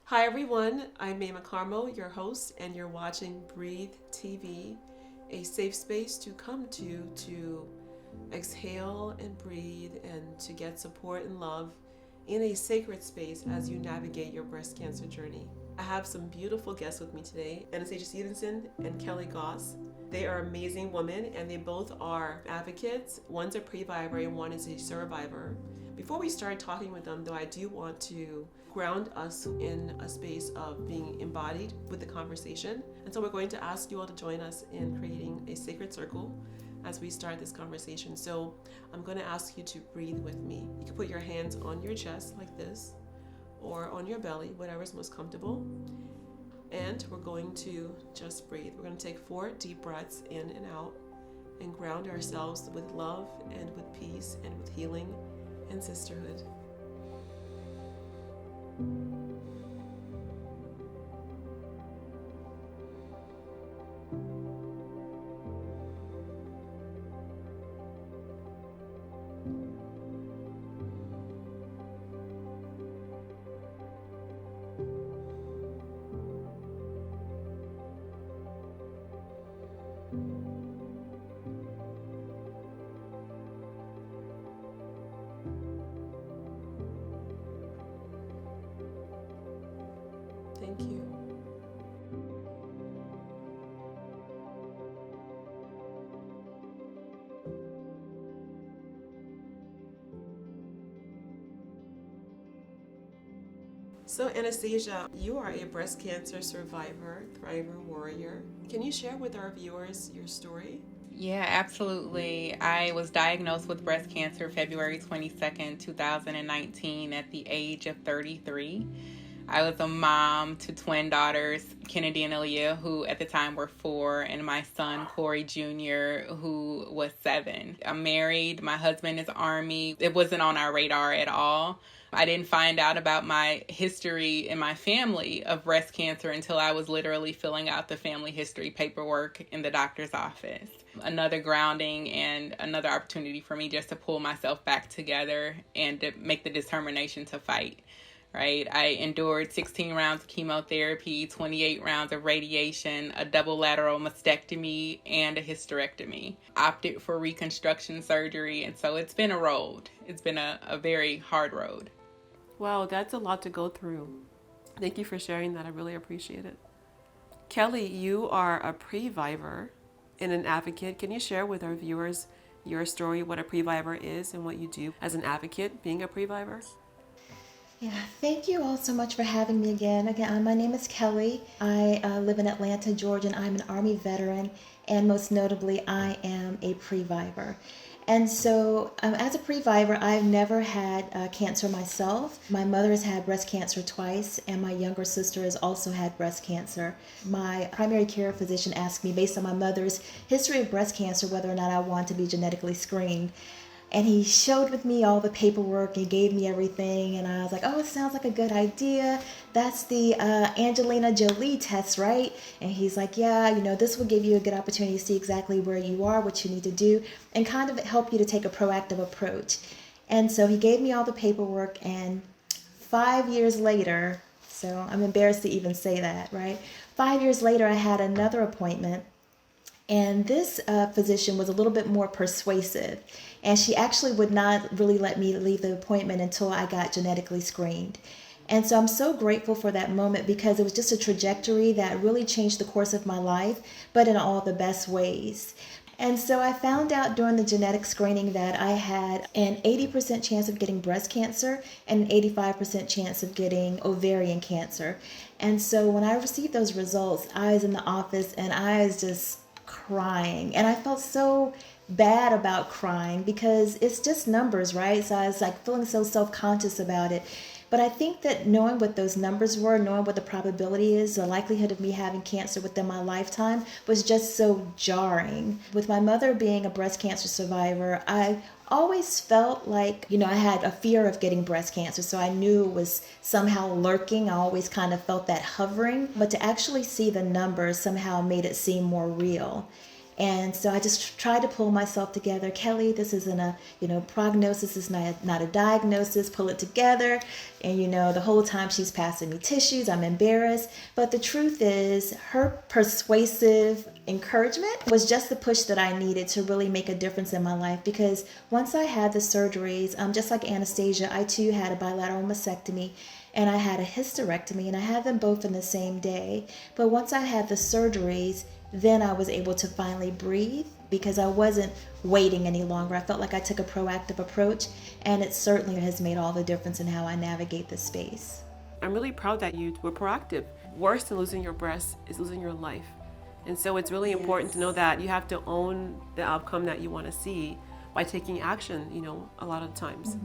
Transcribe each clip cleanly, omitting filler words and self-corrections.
Hi everyone, I'm Maimah Karmo, your host, and you're watching Breathe TV, a safe space to come to exhale and breathe and to get support and love in a sacred space as you navigate your breast cancer journey. I have some beautiful guests with me today, Anastasia Stevenson and Kellie Goss. They are amazing women and they both are advocates. One's a previvor and one is a survivor. Before we start talking with them, though, I do want to ground us in a space of being embodied with the conversation. And so we're going to ask you all to join us in creating a sacred circle as we start this conversation. So I'm going to ask you to breathe with me. You can put your hands on your chest like this or on your belly, whatever's most comfortable. And we're going to just breathe. We're going to take 4 deep breaths in and out and ground ourselves with love and with peace and with healing and sisterhood. Thank you. So Anastasia, you are a breast cancer survivor, thriver warrior. Can you share with our viewers your story? Yeah, absolutely. I was diagnosed with breast cancer February 22nd, 2019 at the age of 33. I was a mom to twin daughters, Kennedy and Aaliyah, who at the time were 4, and my son, Corey Jr., who was 7. I'm married. My husband is Army. It wasn't on our radar at all. I didn't find out about my history in my family of breast cancer until I was literally filling out the family history paperwork in the doctor's office. Another grounding and another opportunity for me just to pull myself back together and to make the determination to fight. Right. I endured 16 rounds of chemotherapy, 28 rounds of radiation, a double lateral mastectomy, and a hysterectomy. Opted for reconstruction surgery. And so it's been a road. It's been a very hard road. Wow, that's a lot to go through. Thank you for sharing that. I really appreciate it. Kellie, you are a previvor and an advocate. Can you share with our viewers your story, what a previvor is and what you do as an advocate being a previvor? Yeah, thank you all so much for having me again. My name is Kellie. I live in Atlanta, Georgia, and I'm an Army veteran, and most notably, I am a previvor. And so, as a previvor, I've never had cancer myself. My mother has had breast cancer twice, and my younger sister has also had breast cancer. My primary care physician asked me, based on my mother's history of breast cancer, whether or not I want to be genetically screened. And he showed with me all the paperwork and gave me everything. And I was like, oh, it sounds like a good idea. That's the Angelina Jolie test, right? And he's like, yeah, this will give you a good opportunity to see exactly where you are, what you need to do, and kind of help you to take a proactive approach. And so he gave me all the paperwork. And 5 years later, so I'm embarrassed to even say that, right? 5 years later, I had another appointment. And this physician was a little bit more persuasive. And she actually would not really let me leave the appointment until I got genetically screened. And so I'm so grateful for that moment because it was just a trajectory that really changed the course of my life, but in all the best ways. And so I found out during the genetic screening that I had an 80% chance of getting breast cancer and an 85% chance of getting ovarian cancer. And so when I received those results, I was in the office and I was just crying. And I felt so bad about crying because it's just numbers, right? So I was like feeling so self-conscious about it. But I think that knowing what those numbers were, knowing what the probability is, the likelihood of me having cancer within my lifetime was just so jarring. With my mother being a breast cancer survivor, I always felt like, I had a fear of getting breast cancer. So I knew it was somehow lurking. I always kind of felt that hovering. But to actually see the numbers somehow made it seem more real. And so I just tried to pull myself together. Kellie, this isn't a, prognosis is not a diagnosis. Pull it together. And, the whole time she's passing me tissues, I'm embarrassed. But the truth is, her persuasive encouragement was just the push that I needed to really make a difference in my life. Because once I had the surgeries, just like Anastasia, I too had a bilateral mastectomy. And I had a hysterectomy, and I had them both in the same day. But once I had the surgeries, then I was able to finally breathe because I wasn't waiting any longer. I felt like I took a proactive approach, and it certainly has made all the difference in how I navigate this space. I'm really proud that you were proactive. Worse than losing your breast is losing your life. And so it's really important to know that you have to own the outcome that you want to see by taking action, a lot of times.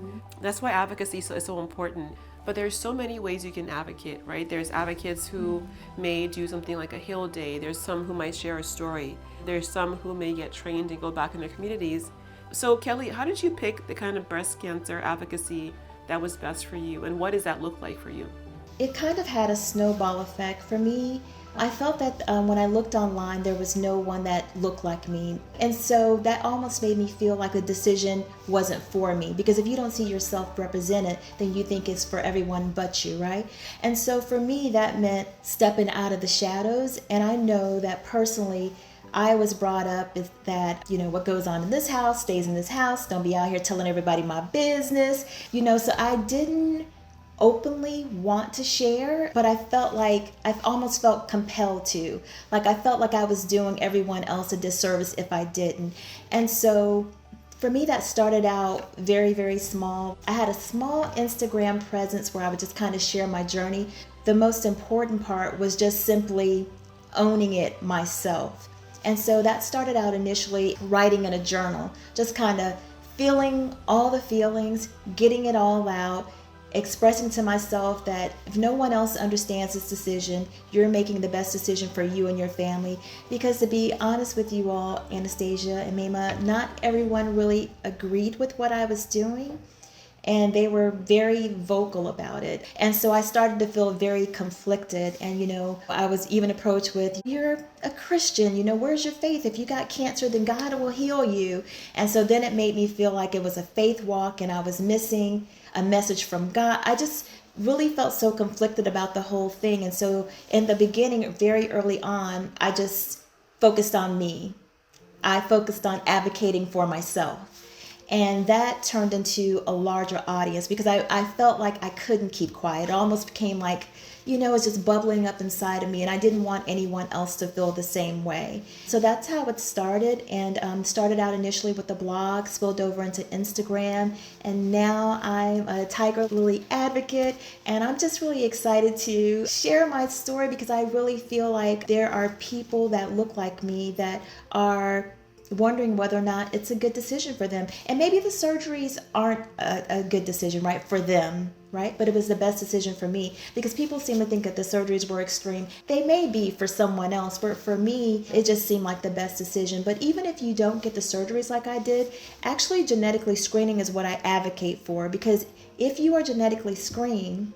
That's why advocacy is so important. But there's so many ways you can advocate, right? There's advocates who may do something like a Heal Day. There's some who might share a story. There's some who may get trained and go back in their communities. So Kellie, how did you pick the kind of breast cancer advocacy that was best for you? And what does that look like for you? It kind of had a snowball effect for me. I felt that when I looked online, there was no one that looked like me. And so that almost made me feel like the decision wasn't for me. Because if you don't see yourself represented, then you think it's for everyone but you, right? And so for me, that meant stepping out of the shadows. And I know that personally, I was brought up is that, what goes on in this house stays in this house. Don't be out here telling everybody my business. So I didn't openly want to share, but I felt like I almost felt compelled to. Like I felt like I was doing everyone else a disservice if I didn't. And so for me, that started out very, very small. I had a small Instagram presence where I would just kind of share my journey. The most important part was just simply owning it myself. And so that started out initially writing in a journal, just kind of feeling all the feelings, getting it all out, expressing to myself that if no one else understands this decision, you're making the best decision for you and your family. Because to be honest with you all, Anastasia and Maimah, not everyone really agreed with what I was doing. And they were very vocal about it. And so I started to feel very conflicted. And, I was even approached with, you're a Christian, where's your faith? If you got cancer, then God will heal you. And so then it made me feel like it was a faith walk and I was missing a message from God. I just really felt so conflicted about the whole thing. And so in the beginning, very early on, I just focused on me. I focused on advocating for myself. And that turned into a larger audience because I felt like I couldn't keep quiet. It almost became like, it's just bubbling up inside of me, and I didn't want anyone else to feel the same way. So that's how it started, and started out initially with the blog, spilled over into Instagram, and now I'm a Tigerlily advocate, and I'm just really excited to share my story because I really feel like there are people that look like me that are wondering whether or not it's a good decision for them. And maybe the surgeries aren't a good decision, right, for them, right? But it was the best decision for me because people seem to think that the surgeries were extreme. They may be for someone else, but for me, it just seemed like the best decision. But even if you don't get the surgeries like I did, actually genetically screening is what I advocate for, because if you are genetically screened,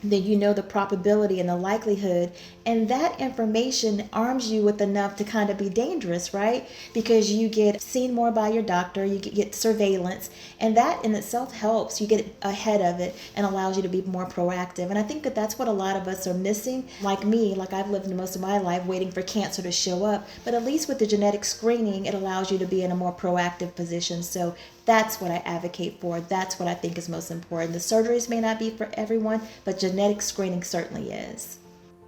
then you know the probability and the likelihood, and that information arms you with enough to kind of be dangerous, right? Because you get seen more by your doctor, you get surveillance, and that in itself helps. You get ahead of it and allows you to be more proactive. And I think that that's what a lot of us are missing. Like me, like I've lived most of my life waiting for cancer to show up, but at least with the genetic screening, it allows you to be in a more proactive position. So that's what I advocate for. That's what I think is most important. The surgeries may not be for everyone, but genetic screening certainly is.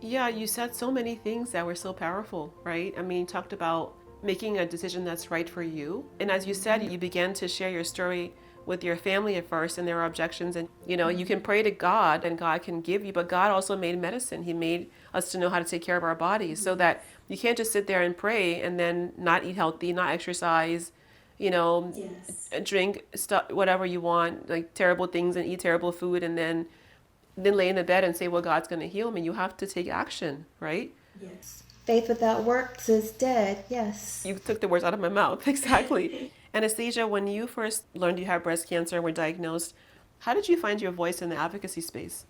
Yeah, you said so many things that were so powerful, right? I mean, you talked about making a decision that's right for you. And as you said, you began to share your story with your family at first, and there were objections. And, you can pray to God and God can give you, but God also made medicine. He made us to know how to take care of our bodies, so that you can't just sit there and pray and then not eat healthy, not exercise, Yes. drink stuff, whatever you want, like terrible things, and eat terrible food, and then lay in the bed and say, well, God's going to heal me. You have to take action, right? Yes. Faith without works is dead. Yes. You took the words out of my mouth. Exactly. Anastasia, when you first learned you had breast cancer and were diagnosed, how did you find your voice in the advocacy space?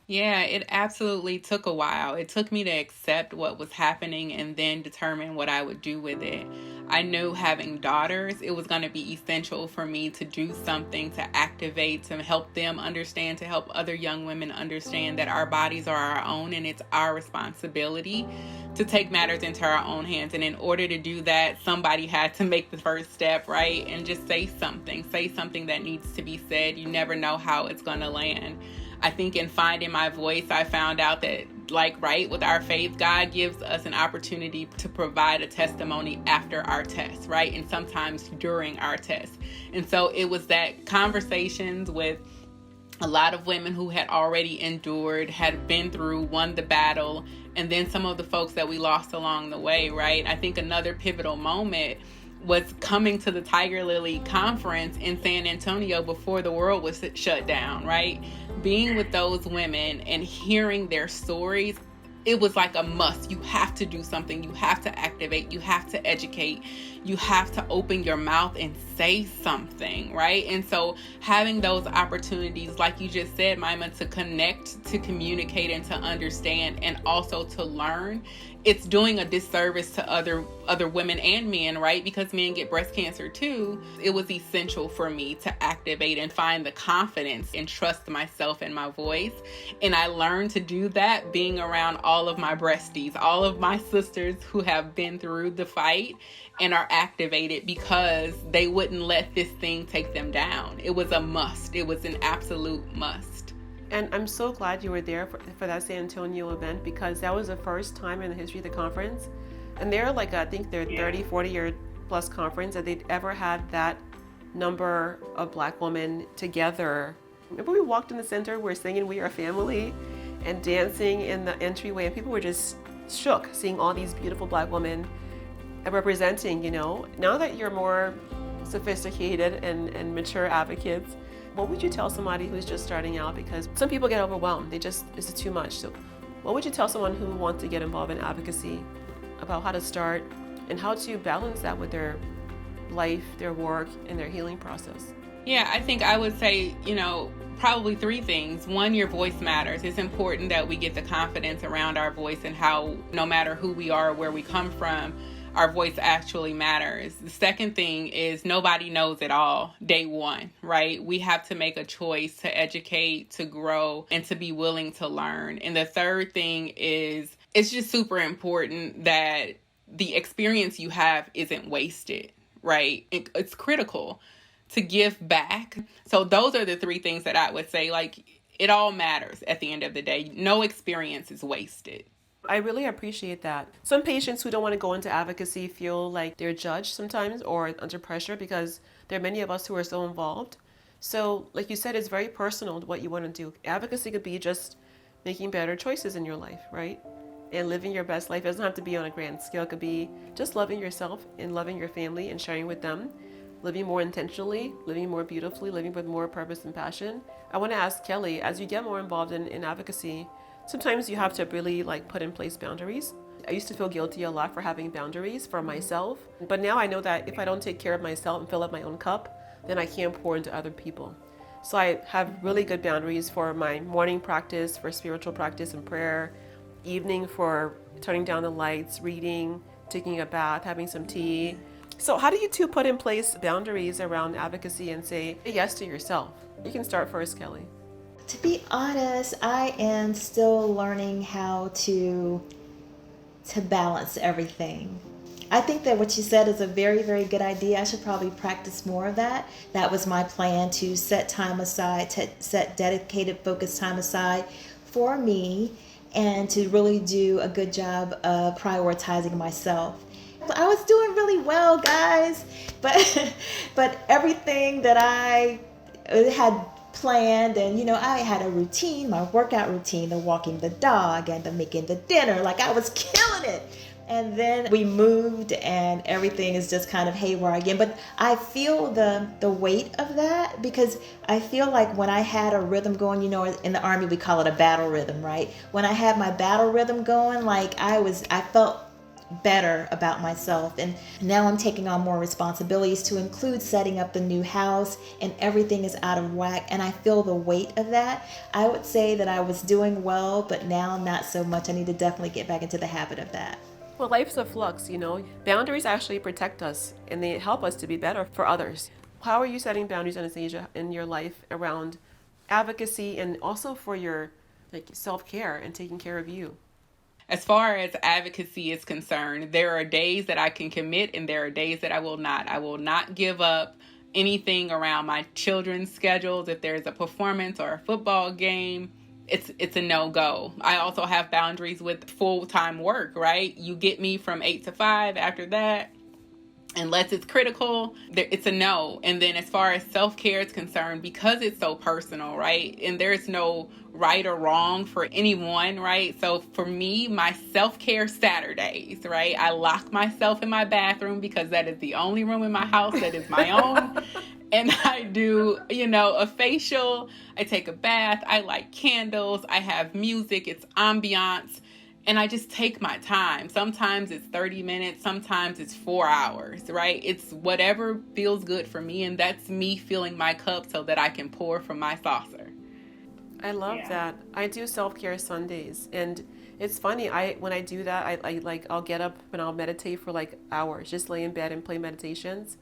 Yeah, it absolutely took a while. It took me to accept what was happening and then determine what I would do with it. I knew having daughters, it was going to be essential for me to do something to activate, to help them understand, to help other young women understand that our bodies are our own and it's our responsibility to take matters into our own hands. And in order to do that, somebody had to make the first step, right? And just say something that needs to be said. You never know how it's going to land. I think in finding my voice, I found out that, with our faith, God gives us an opportunity to provide a testimony after our test, right? And sometimes during our test. And so it was that conversations with a lot of women who had already endured, had been through, won the battle, and then some of the folks that we lost along the way, right? I think another pivotal moment was coming to the Tigerlily conference in San Antonio before the world was shut down, right? Being with those women and hearing their stories, it was like a must. You have to do something. You have to activate. You have to educate. You have to open your mouth and say something, right? And so having those opportunities, like you just said, Maimah, to connect, to communicate, and to understand, and also to learn, it's doing a disservice to other women and men, right? Because men get breast cancer too. It was essential for me to activate and find the confidence and trust myself and my voice. And I learned to do that being around all of my breasties, all of my sisters who have been through the fight and are activated because they wouldn't let this thing take them down. It was a must. It was an absolute must. And I'm so glad you were there for that San Antonio event, because that was the first time in the history of the conference. And they're I think they're 30, 40 year plus conference that they'd ever had that number of Black women together. Remember we walked in the center, we were singing We Are Family and dancing in the entryway, and people were just shook seeing all these beautiful Black women representing, Now that you're more sophisticated and mature advocates, what would you tell somebody who's just starting out? Because some people get overwhelmed. This is too much. So what would you tell someone who wants to get involved in advocacy about how to start and how to balance that with their life, their work, and their healing process? Yeah, I think I would say, probably three things. One, your voice matters. It's important that we get the confidence around our voice and how, no matter who we are or where we come from, our voice actually matters. The second thing is nobody knows it all day one, right? We have to make a choice to educate, to grow, and to be willing to learn. And the third thing is it's just super important that the experience you have isn't wasted, right? It's critical to give back. So those are the three things that I would say, it all matters at the end of the day. No experience is wasted. I really appreciate that. Some patients who don't want to go into advocacy feel like they're judged sometimes or under pressure because there are many of us who are so involved. So, like you said, it's very personal what you want to do. Advocacy could be just making better choices in your life, right? And living your best life. It doesn't have to be on a grand scale. It could be just loving yourself and loving your family and sharing with them, living more intentionally, living more beautifully, living with more purpose and passion. I want to ask Kellie, as you get more involved in advocacy, sometimes you have to really put in place boundaries. I used to feel guilty a lot for having boundaries for myself, but now I know that if I don't take care of myself and fill up my own cup, then I can't pour into other people. So I have really good boundaries for my morning practice, for spiritual practice and prayer, evening for turning down the lights, reading, taking a bath, having some tea. So how do you two put in place boundaries around advocacy and say yes to yourself? You can start first, Kellie. To be honest, I am still learning how to balance everything. I think that what you said is a very, very good idea. I should probably practice more of that. That was my plan, to set time aside, to set dedicated, focused time aside for me, and to really do a good job of prioritizing myself. I was doing really well, guys, but everything that I had planned, and I had a routine, my workout routine, the walking the dog and the making the dinner, I was killing it. And then we moved and everything is just kind of haywire again. But I feel the weight of that, because I feel like when I had a rhythm going, in the Army we call it a battle rhythm, right? When I had my battle rhythm going, I felt better about myself. And now I'm taking on more responsibilities to include setting up the new house, and everything is out of whack, and I feel the weight of that. I would say that I was doing well, but now not so much. I need to definitely get back into the habit of that. Well, life's a flux, Boundaries actually protect us and they help us to be better for others. How are you setting boundaries, Anastasia, in your life around advocacy and also for your self-care and taking care of you? As far as advocacy is concerned, there are days that I can commit and there are days that I will not. I will not give up anything around my children's schedules. If there's a performance or a football game, it's a no-go. I also have boundaries with full-time work, right? You get me from 8 to 5. After that, unless it's critical, it's a no. And then as far as self-care is concerned, because it's so personal, right? And there's no right or wrong for anyone, right? So for me, my self-care Saturdays, right? I lock myself in my bathroom because that is the only room in my house that is my own. And I do, a facial. I take a bath. I light candles. I have music. It's ambiance. And I just take my time. Sometimes it's 30 minutes. Sometimes it's 4 hours, right? It's whatever feels good for me. And that's me filling my cup so that I can pour from my saucer. I love that. I do self-care Sundays. And it's funny. When I do that, I'll get up and I'll meditate for hours. Just lay in bed and play meditations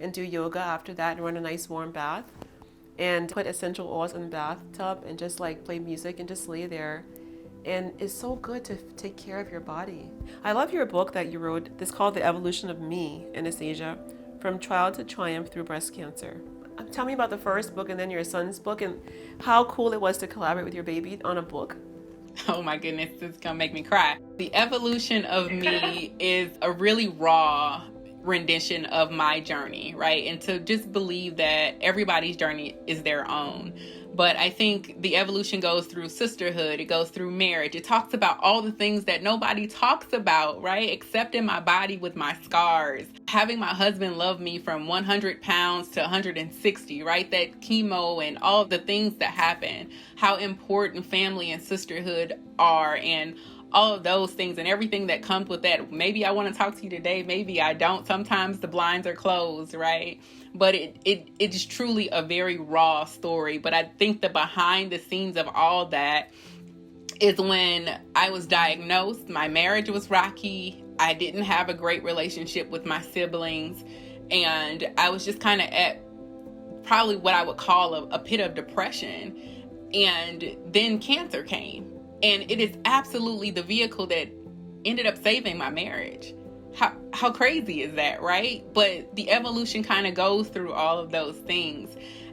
and do yoga after that and run a nice warm bath and put essential oils in the bathtub and just play music and just lay there. And it's so good to take care of your body. I love your book that you wrote. It's called The Evolution of Me, Anastasia, From Trial to Triumph Through Breast Cancer. Tell me about the first book and then your son's book and how cool it was to collaborate with your baby on a book. Oh my goodness, this is gonna make me cry. The Evolution of Me is a really raw rendition of my journey, right? And to just believe that everybody's journey is their own. But I think the evolution goes through sisterhood. It goes through marriage. It talks about all the things that nobody talks about, right? Accepting my body with my scars. Having my husband love me from 100 pounds to 160, right? That chemo and all the things that happen. How important family and sisterhood are, and all of those things and everything that comes with that. Maybe I want to talk to you today. Maybe I don't. Sometimes the blinds are closed, right? But it is truly a very raw story. But I think the behind the scenes of all that is when I was diagnosed, my marriage was rocky. I didn't have a great relationship with my siblings. And I was just kind of at probably what I would call a pit of depression. And then cancer came. And it is absolutely the vehicle that ended up saving my marriage. How crazy is that, right? But the evolution kind of goes through all of those things.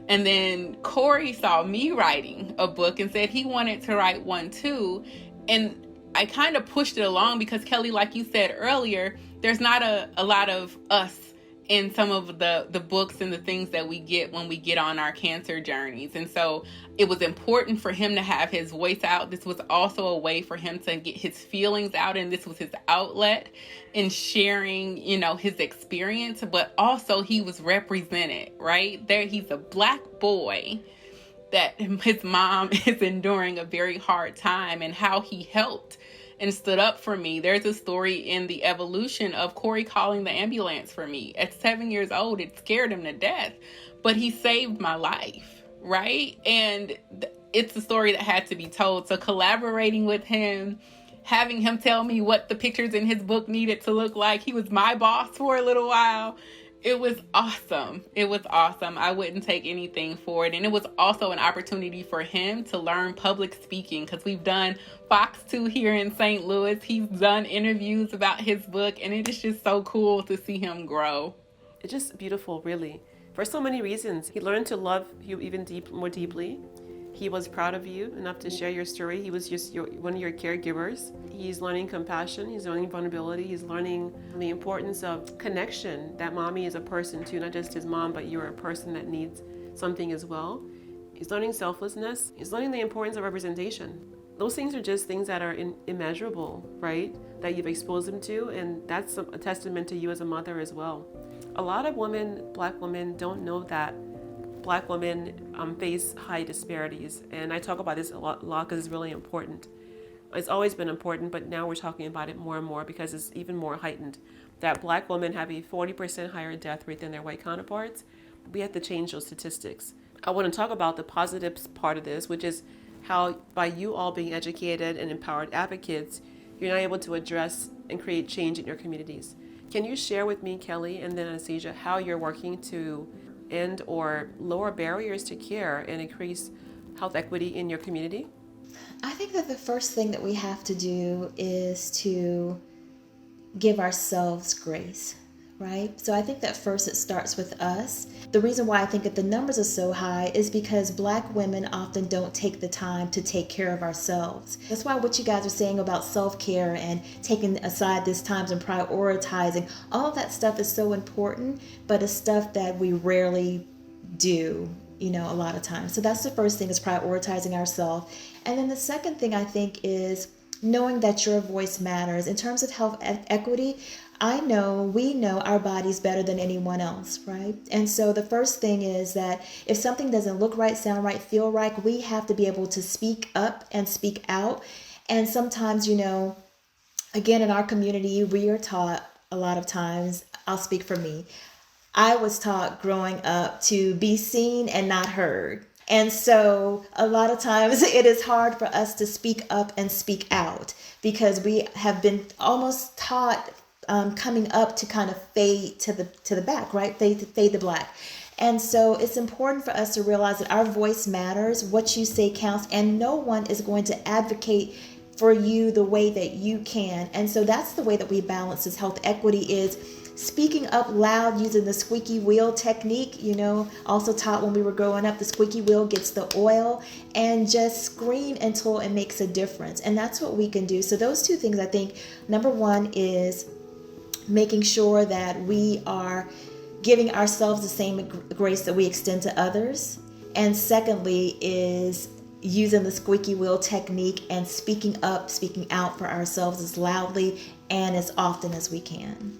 And then Corey saw me writing a book and said he wanted to write one too. And I kind of pushed it along because, Kellie, like you said earlier, there's not a lot of us in some of the books and the things that we get when we get on our cancer journeys. And so it was important for him to have his voice out. This was also a way for him to get his feelings out, and this was his outlet in sharing, his experience, but also he was represented, right? There, he's a Black boy that his mom is enduring a very hard time, and how he helped and stood up for me. There's a story in the evolution of Corey calling the ambulance for me. At 7 years old, it scared him to death, but he saved my life, right? And it's a story that had to be told. So collaborating with him, having him tell me what the pictures in his book needed to look like. He was my boss for a little while. It was awesome. It was awesome. I wouldn't take anything for it. And it was also an opportunity for him to learn public speaking, because we've done Fox 2 here in St. Louis. He's done interviews about his book, and it is just so cool to see him grow. It's just beautiful, really, for so many reasons. He learned to love you even more deeply. He was proud of you enough to share your story. He was just one of your caregivers. He's learning compassion. He's learning vulnerability. He's learning the importance of connection, that mommy is a person too, not just his mom, but you're a person that needs something as well. He's learning selflessness. He's learning the importance of representation. Those things are just things that are immeasurable, right? That you've exposed him to, and that's a testament to you as a mother as well. A lot of Black women don't know that Black women face high disparities, and I talk about this a lot because it's really important. It's always been important, but now we're talking about it more and more because it's even more heightened. That Black women have a 40% higher death rate than their white counterparts. We have to change those statistics. I want to talk about the positive part of this, which is how by you all being educated and empowered advocates, you're now able to address and create change in your communities. Can you share with me, Kellie, and then Anastasia, how you're working to end or lower barriers to care and increase health equity in your community? I think that the first thing that we have to do is to give ourselves grace, right? So I think that first it starts with us. The reason why I think that the numbers are so high is because Black women often don't take the time to take care of ourselves. That's why what you guys are saying about self-care and taking aside this times and prioritizing, all of that stuff is so important, but it's stuff that we rarely do, a lot of times. So that's the first thing, is prioritizing ourselves. And then the second thing I think is knowing that your voice matters. In terms of health equity, we know our bodies better than anyone else, right? And so the first thing is that if something doesn't look right, sound right, feel right, we have to be able to speak up and speak out. And sometimes, again, in our community, we are taught a lot of times, I'll speak for me, I was taught growing up to be seen and not heard. And so a lot of times it is hard for us to speak up and speak out because we have been almost taught coming up to kind of fade to the back, right? Fade the black. And so it's important for us to realize that our voice matters, what you say counts, and no one is going to advocate for you the way that you can. And so that's the way that we balance this health equity, is speaking up loud using the squeaky wheel technique, also taught when we were growing up. The squeaky wheel gets the oil, and just scream until it makes a difference. And that's what we can do. So those two things, I think, number one is making sure that we are giving ourselves the same grace that we extend to others. And secondly is using the squeaky wheel technique and speaking up, speaking out for ourselves as loudly and as often as we can.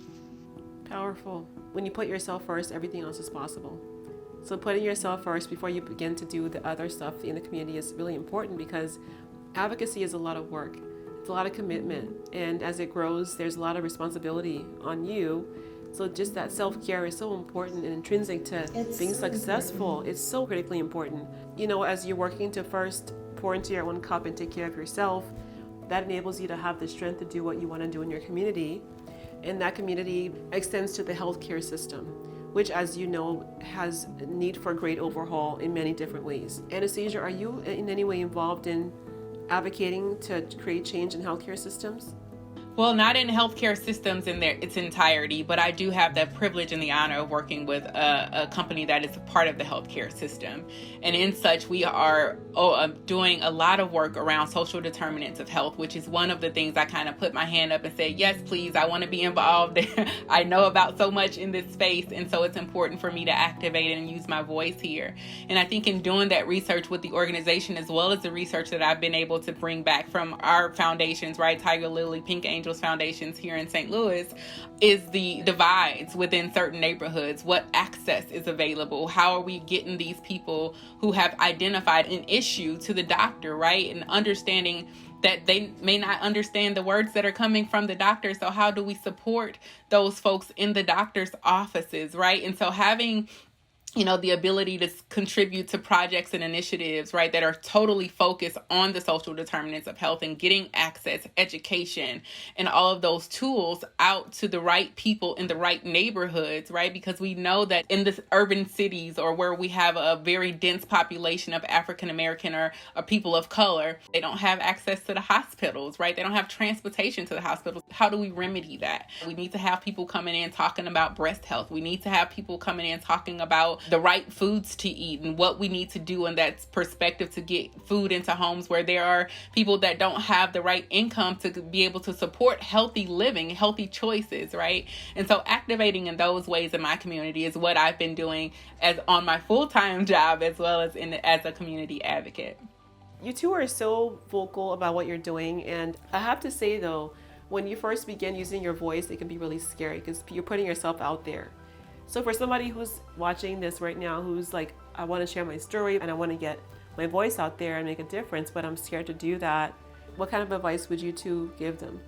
Powerful. When you put yourself first, everything else is possible. So putting yourself first before you begin to do the other stuff in the community is really important, because advocacy is a lot of work. It's a lot of commitment. And as it grows, there's a lot of responsibility on you. So just that self-care is so important and intrinsic to being successful. It's so critically important. As you're working to first pour into your own cup and take care of yourself, that enables you to have the strength to do what you want to do in your community. And that community extends to the healthcare system, which, as you know, has a need for a great overhaul in many different ways. Anastasia, are you in any way involved in advocating to create change in healthcare systems? Well, not in healthcare systems in its entirety, but I do have the privilege and the honor of working with a company that is a part of the healthcare system. And in such, we are doing a lot of work around social determinants of health, which is one of the things I kind of put my hand up and said, yes, please, I want to be involved. I know about so much in this space, and so it's important for me to activate and use my voice here. And I think in doing that research with the organization, as well as the research that I've been able to bring back from our foundations, right, Tigerlily, Pink Angels foundations here in St. Louis, is the divides within certain neighborhoods. What access is available? How are we getting these people who have identified an issue to the doctor, right? And understanding that they may not understand the words that are coming from the doctor. So how do we support those folks in the doctor's offices, right? And so having the ability to contribute to projects and initiatives, right, that are totally focused on the social determinants of health and getting access, education, and all of those tools out to the right people in the right neighborhoods, right? Because we know that in the urban cities, or where we have a very dense population of African American or people of color, they don't have access to the hospitals, right? They don't have transportation to the hospitals. How do we remedy that? We need to have people coming in talking about breast health. We need to have people coming in talking about the right foods to eat and what we need to do in that perspective to get food into homes where there are people that don't have the right income to be able to support healthy living, healthy choices, right? And so activating in those ways in my community is what I've been doing as on my full-time job, as well as as a community advocate. You two are so vocal about what you're doing, and I have to say though, when you first begin using your voice, it can be really scary because you're putting yourself out there. So for somebody who's watching this right now, who's like, I want to share my story and I want to get my voice out there and make a difference, but I'm scared to do that. What kind of advice would you two give them?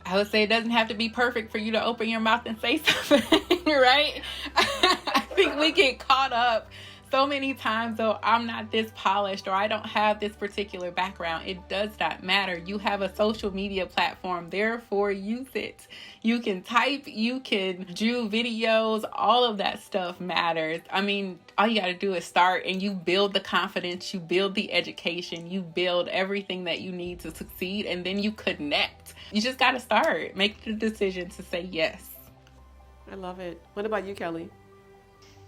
I would say it doesn't have to be perfect for you to open your mouth and say something, right? I think we get caught up so many times, though, I'm not this polished or I don't have this particular background. It does not matter. You have a social media platform, therefore use it. You can type, you can do videos, all of that stuff matters. I mean, all you got to do is start, and you build the confidence, you build the education, you build everything that you need to succeed, and then you connect. You just got to start. Make the decision to say yes. I love it. What about you, Kellie?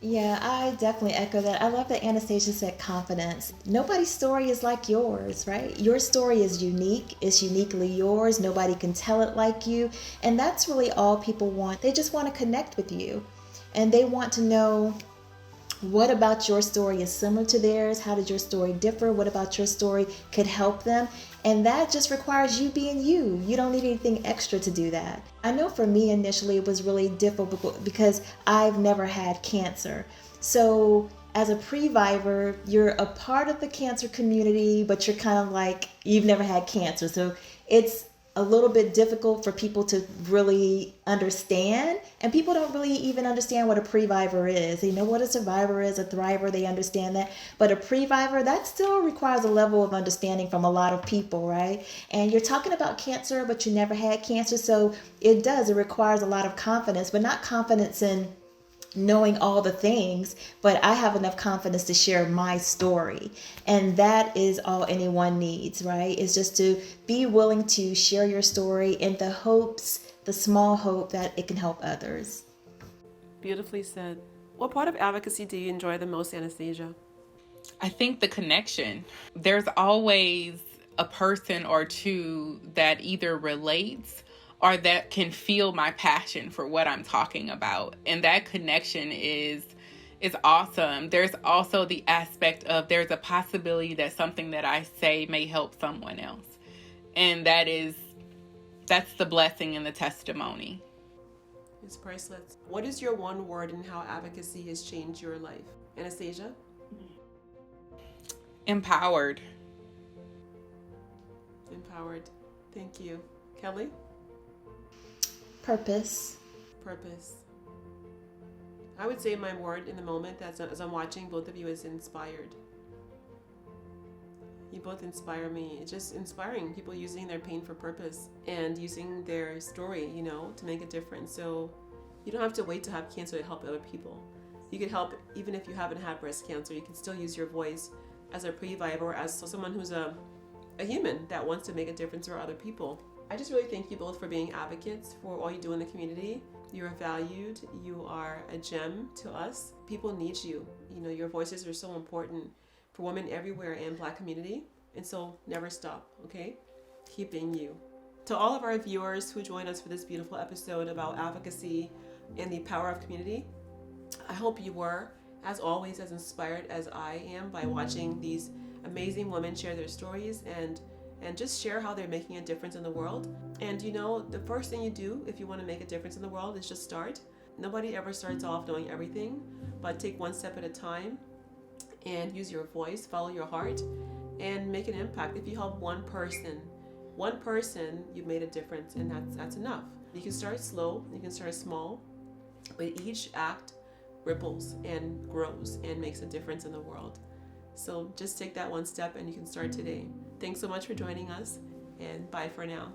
Yeah, I definitely echo that. I love that Anastasia said confidence. Nobody's story is like yours, right? Your story is unique. It's uniquely yours. Nobody can tell it like you. And that's really all people want. They just want to connect with you. And they want to know, what about your story is similar to theirs? How did your story differ? What about your story could help them? And that just requires you being you. You don't need anything extra to do that. I know for me initially it was really difficult because I've never had cancer. So as a Previvor, you're a part of the cancer community, but you're kind of like, you've never had cancer. So it's a little bit difficult for people to really understand, and people don't really even understand what a Previvor is. They know what a survivor is, a thriver, they understand that, but a Previvor, that still requires a level of understanding from a lot of people, right? And you're talking about cancer, but you never had cancer, so it requires a lot of confidence, but not confidence in knowing all the things, but I have enough confidence to share my story. And that is all anyone needs, right? Is just to be willing to share your story in the hopes, the small hope that it can help others. Beautifully said. What part of advocacy do you enjoy the most, Anastasia? I think the connection. There's always a person or two that either relates or that can feel my passion for what I'm talking about. And that connection is awesome. There's also the aspect of there's a possibility that something that I say may help someone else. And that's the blessing and the testimony. It's priceless. What is your one word in how advocacy has changed your life? Anastasia? Empowered. Empowered. Thank you. Kellie? Purpose. Purpose. I would say my word in the moment as I'm watching both of you is inspired. You both inspire me. It's just inspiring people using their pain for purpose and using their story, to make a difference. So you don't have to wait to have cancer to help other people. You can help even if you haven't had breast cancer. You can still use your voice as a Previvor or as someone who's a human that wants to make a difference for other people. I just really thank you both for being advocates for all you do in the community. You are valued. You are a gem to us. People need you. Your voices are so important for women everywhere and Black community. And so never stop, okay? Keep being you. To all of our viewers who joined us for this beautiful episode about advocacy and the power of community, I hope you were, as always, as inspired as I am by watching these amazing women share their stories and just share how they're making a difference in the world. And the first thing you do if you want to make a difference in the world is just start. Nobody ever starts off knowing everything, but take one step at a time and use your voice, follow your heart, and make an impact. If you help one person, you've made a difference, and that's enough. You can start slow, you can start small, but each act ripples and grows and makes a difference in the world. So just take that one step and you can start today. Thanks so much for joining us, and bye for now.